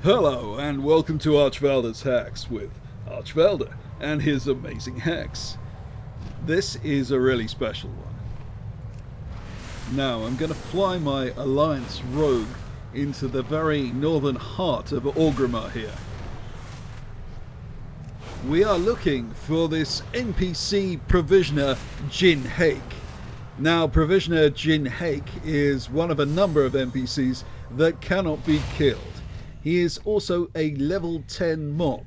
Hello and welcome to Archvelder's Hacks with Archvelder and his amazing hacks. This is a really special one. Now I'm going to fly my Alliance Rogue into the very northern heart of Orgrimmar here. We are looking for this NPC Provisioner Jin Hake. Now Provisioner Jin Hake is one of a number of NPCs that cannot be killed. He is also a level 10 mob.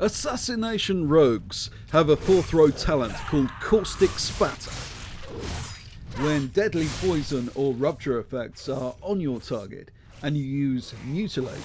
Assassination rogues have a fourth row talent called Caustic Spatter. When deadly poison or rupture effects are on your target and you use Mutilate,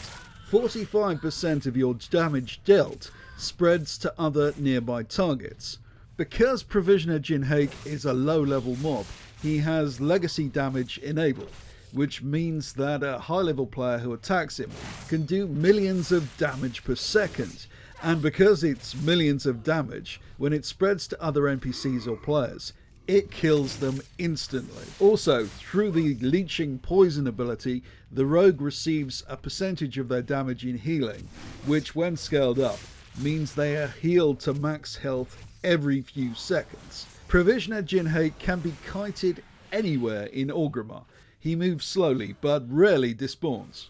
45% of your damage dealt spreads to other nearby targets. Because Provisioner Jin Hake is a low level mob, he has legacy damage enabled, which means that a high level player who attacks him can do millions of damage per second. And because it's millions of damage, when it spreads to other NPCs or players, it kills them instantly. Also, through the leeching poison ability, the rogue receives a percentage of their damage in healing, which when scaled up means they are healed to max health every few seconds. Provisioner Jin Hake can be kited anywhere in Orgrimmar. He moves slowly, but rarely despawns.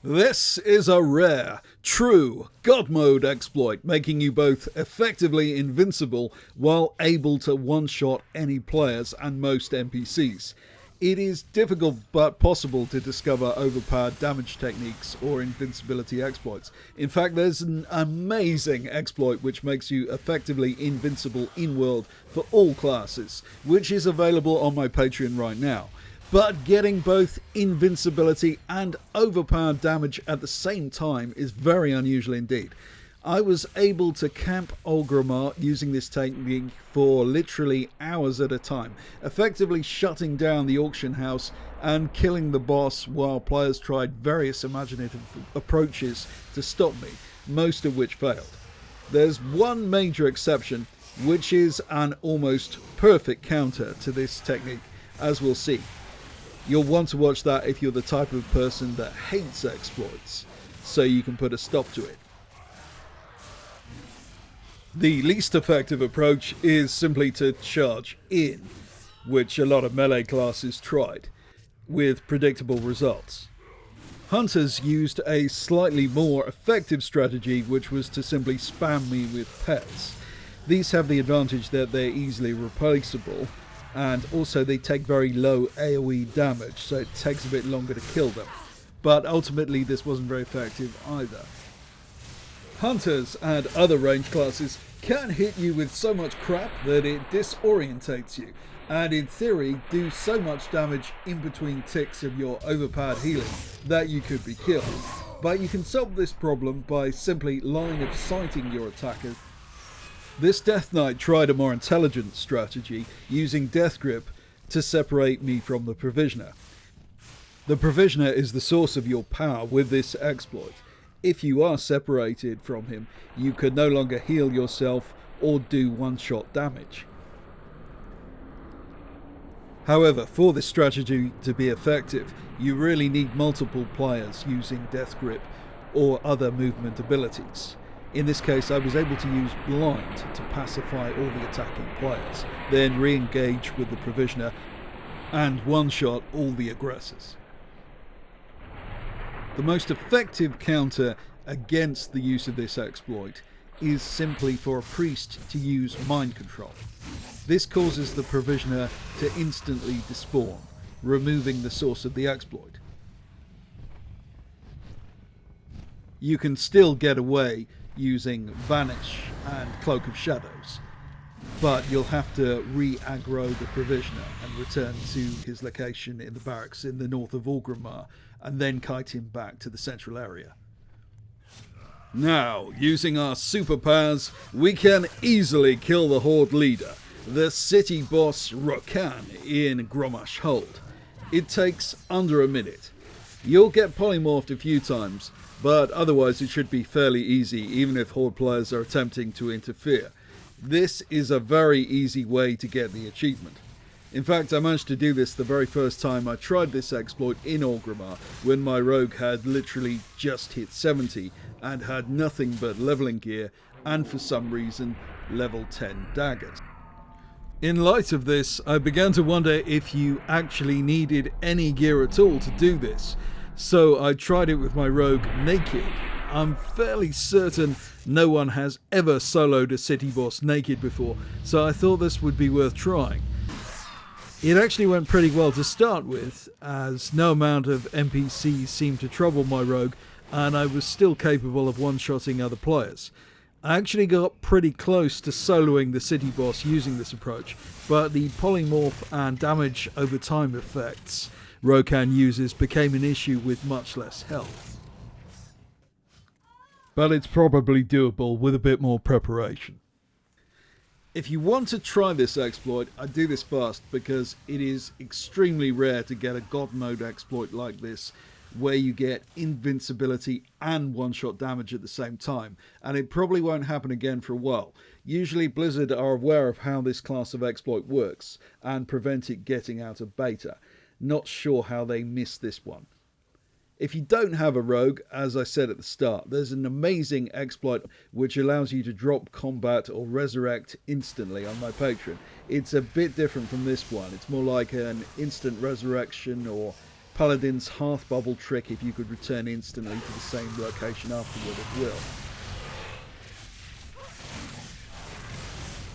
This is a rare, true God mode exploit, making you both effectively invincible while able to one-shot any players and most NPCs. It is difficult but possible to discover overpowered damage techniques or invincibility exploits. In fact, there's an amazing exploit which makes you effectively invincible in-world for all classes, which is available on my Patreon right now. But getting both invincibility and overpowered damage at the same time is very unusual indeed. I was able to camp Orgrimmar using this technique for literally hours at a time, effectively shutting down the auction house and killing the boss while players tried various imaginative approaches to stop me, most of which failed. There's one major exception, which is an almost perfect counter to this technique, as we'll see. You'll want to watch that if you're the type of person that hates exploits, so you can put a stop to it. The least effective approach is simply to charge in, which a lot of melee classes tried, with predictable results. Hunters used a slightly more effective strategy, which was to simply spam me with pets. These have the advantage that they're easily replaceable, and also they take very low AoE damage, so it takes a bit longer to kill them. But ultimately this wasn't very effective either. Hunters and other range classes can hit you with so much crap that it disorientates you, and in theory do so much damage in between ticks of your overpowered healing that you could be killed. But you can solve this problem by simply line of sighting your attackers. This Death Knight tried a more intelligent strategy, using Death Grip to separate me from the Provisioner. The Provisioner is the source of your power with this exploit. If you are separated from him, you can no longer heal yourself or do one-shot damage. However, for this strategy to be effective, you really need multiple players using Death Grip or other movement abilities. In this case, I was able to use Blind to pacify all the attacking players, then re-engage with the Provisioner and one-shot all the aggressors. The most effective counter against the use of this exploit is simply for a priest to use mind control. This causes the Provisioner to instantly despawn, removing the source of the exploit. You can still get away using Vanish and Cloak of Shadows, but you'll have to re-aggro the Provisioner and return to his location in the barracks in the north of Orgrimmar and then kite him back to the central area. Now, using our superpowers, we can easily kill the Horde leader, the city boss Rokan in Grommash Hold. It takes under a minute. You'll get polymorphed a few times, but otherwise it should be fairly easy even if Horde players are attempting to interfere. This is a very easy way to get the achievement. In fact, I managed to do this the very first time I tried this exploit in Orgrimmar, when my rogue had literally just hit 70 and had nothing but leveling gear and for some reason level 10 daggers. In light of this, I began to wonder if you actually needed any gear at all to do this, so I tried it with my rogue naked. I'm fairly certain no one has ever soloed a city boss naked before, so I thought this would be worth trying. It actually went pretty well to start with, as no amount of NPCs seemed to trouble my rogue, and I was still capable of one-shotting other players. I actually got pretty close to soloing the city boss using this approach, but the polymorph and damage over time effects Rokan uses became an issue with much less health. But it's probably doable with a bit more preparation. If you want to try this exploit, I do this fast because it is extremely rare to get a god mode exploit like this where you get invincibility and one-shot damage at the same time, and it probably won't happen again for a while. Usually Blizzard are aware of how this class of exploit works and prevent it getting out of beta. Not sure how they missed this one. If you don't have a rogue, as I said at the start, there's an amazing exploit which allows you to drop combat or resurrect instantly on my Patreon. It's a bit different from this one. It's more like an instant resurrection or Paladin's Hearth Bubble trick if you could return instantly to the same location afterward at will.